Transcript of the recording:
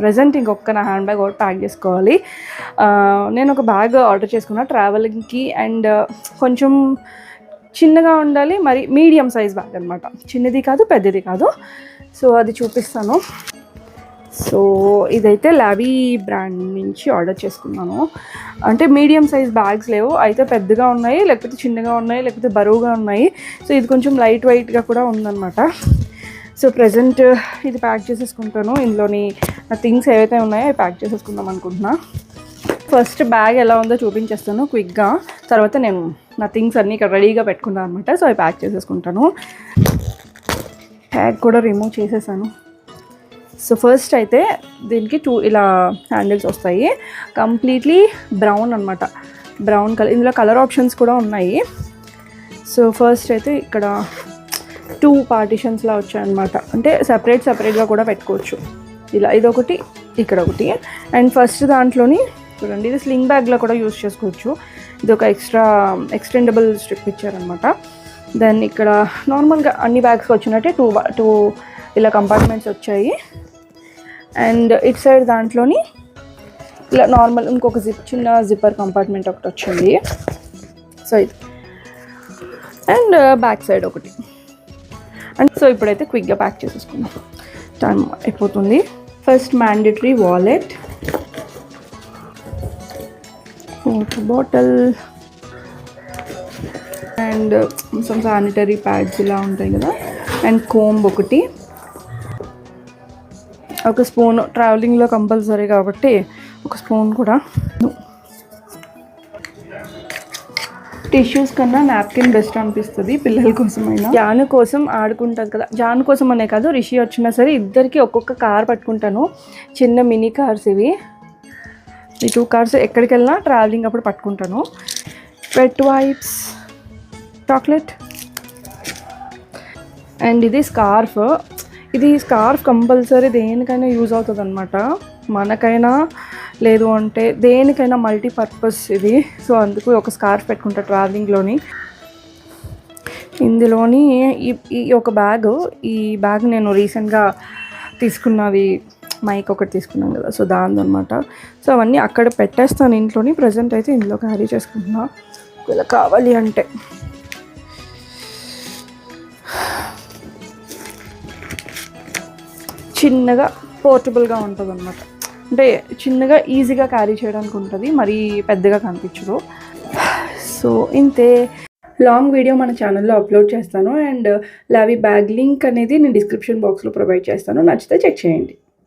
Present ఇంకొక నా hand bag ఒకటి ప్యాక్ చేసుకోవాలి. నేను ఒక బ్యాగ్ ఆర్డర్ చేసుకున్నా ట్రావెలింగ్కి, అండ్ కొంచెం చిన్నగా ఉండాలి, మరి మీడియం సైజ్ బ్యాగ్ అనమాట. చిన్నది కాదు పెద్దది కాదు. సో అది చూపిస్తాను. సో ఇదైతే లావీ బ్రాండ్ నుంచి ఆర్డర్ చేసుకున్నాను. అంటే మీడియం సైజ్ బ్యాగ్స్ లేవు, అయితే పెద్దగా ఉన్నాయి, లేకపోతే చిన్నగా ఉన్నాయి, లేకపోతే బరువుగా ఉన్నాయి. సో ఇది కొంచెం లైట్ వెయిట్గా కూడా ఉందన్నమాట. సో ప్రజెంట్ ఇది ప్యాక్ చేసేసుకుంటాను. ఇందులోని నా థింగ్స్ ఏవైతే ఉన్నాయో అవి ప్యాక్ చేసేసుకుందాం అనుకుంటున్నా. ఫస్ట్ బ్యాగ్ ఎలా ఉందో చూపించేస్తాను క్విక్గా, తర్వాత నేను నా థింగ్స్ అన్నీ ఇక్కడ రెడీగా పెట్టుకున్నాను అనమాట. సో అవి ప్యాక్ చేసేసుకుంటాను. ట్యాగ్ కూడా రిమూవ్ చేసేసాను. సో ఫస్ట్ అయితే దీనికి 2 ఇలా హ్యాండిల్స్ వస్తాయి, కంప్లీట్లీ బ్రౌన్ అనమాట, బ్రౌన్ కలర్. ఇందులో కలర్ ఆప్షన్స్ కూడా ఉన్నాయి. సో ఫస్ట్ అయితే ఇక్కడ 2 పార్టిషన్స్లా వచ్చాయన్నమాట, అంటే సపరేట్గా కూడా పెట్టుకోవచ్చు. ఇలా ఇదొకటి, ఇక్కడ ఒకటి. అండ్ ఫస్ట్ దాంట్లోని చూడండి, ఇది స్లింగ్ బ్యాగ్లో కూడా యూజ్ చేసుకోవచ్చు. ఇది ఒక ఎక్స్టెండబుల్ స్ట్రిప్ ఇచ్చారనమాట. దెన్ ఇక్కడ నార్మల్గా అన్ని బ్యాగ్స్కి వచ్చినట్టే 2 ఇలా కంపార్ట్మెంట్స్ వచ్చాయి. అండ్ ఇట్ సైడ్ దాంట్లోని ఇలా నార్మల్ ఇంకొక చిన్న జిప్పర్ కంపార్ట్మెంట్ ఒకటి వచ్చింది. సో ఇది అండ్ బ్యాక్ సైడ్ ఒకటి. అండ్ సో ఇప్పుడైతే క్విక్గా ప్యాక్ చేసేసుకుందాం, టైం అయిపోతుంది. First mandatory wallet, water bottle, and some sanitary pads ఇలా ఉంటాయి కదా, అండ్ కోంబ్ ఒకటి, ఒక స్పూన్, ట్రావెలింగ్లో కంపల్సరీ కాబట్టి ఒక స్పూన్ కూడా. టిష్యూస్ కన్నా నాప్కిన్ బెస్ట్ అనిపిస్తుంది పిల్లల కోసమైనా. జాను కోసం ఆడుకుంటుంది కదా, జాను కోసం అనే కాదు, రిషి వచ్చినా సరే ఇద్దరికి ఒక్కొక్క కార్ పట్టుకుంటాను. చిన్న మినీ కార్స్ ఇవి, ఈ 2 కార్స్ ఎక్కడికి వెళ్ళినా ట్రావెలింగ్ అప్పుడు పట్టుకుంటాను. వెట్ వైప్స్, చాక్లెట్, అండ్ ఇది స్కార్ఫ్. ఇది స్కార్ఫ్ కంపల్సరీ దేనికైనా యూజ్ అవుతుంది అనమాట, మనకైనా లేదు అంటే దేనికైనా మల్టీపర్పస్ ఇది. సో అందుకు ఒక స్కార్ఫ్ పెట్టుకుంటా ట్రావెలింగ్లోని. ఇందులోని ఈ ఒక బ్యాగ్, ఈ బ్యాగ్ నేను రీసెంట్గా తీసుకున్నది, మైక్ ఒకటి తీసుకున్నాను కదా, సో దానిదనమాట. సో అవన్నీ అక్కడ పెట్టేస్తాను ఇంట్లోని. ప్రజెంట్ అయితే ఇందులో క్యారీ చేసుకుంటున్నా, ఇలా కావాలి అంటే. చిన్నగా పోర్టబుల్గా ఉంటుంది అనమాట, అంటే చిన్నగా ఈజీగా క్యారీ చేయడానికి ఉంటుంది, మరీ పెద్దగా కనిపించదు. సో ఇంతే. లాంగ్ వీడియో మన ఛానల్లో అప్లోడ్ చేస్తాను, అండ్ లావీ బ్యాగ్ లింక్ అనేది నేను డిస్క్రిప్షన్ బాక్స్లో ప్రొవైడ్ చేస్తాను, నచ్చితే చెక్ చేయండి.